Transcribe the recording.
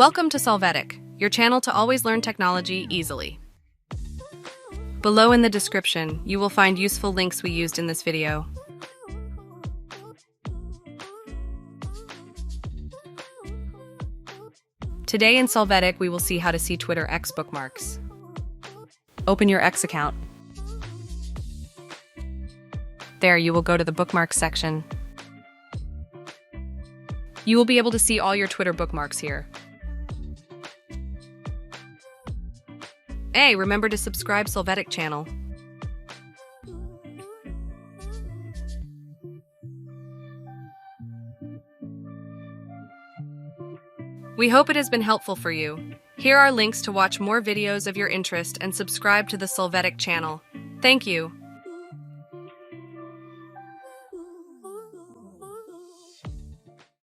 Welcome to Solvetic, your channel to always learn technology easily. Below in the description, you will find useful links we used in this video. Today in Solvetic, we will see how to see Twitter X bookmarks. Open your X account. There, you will go to the bookmarks section. You will be able to see all your Twitter bookmarks here. Hey, remember to subscribe Solvetic channel. We hope it has been helpful for you. Here are links to watch more videos of your interest and subscribe to the Solvetic channel. Thank you.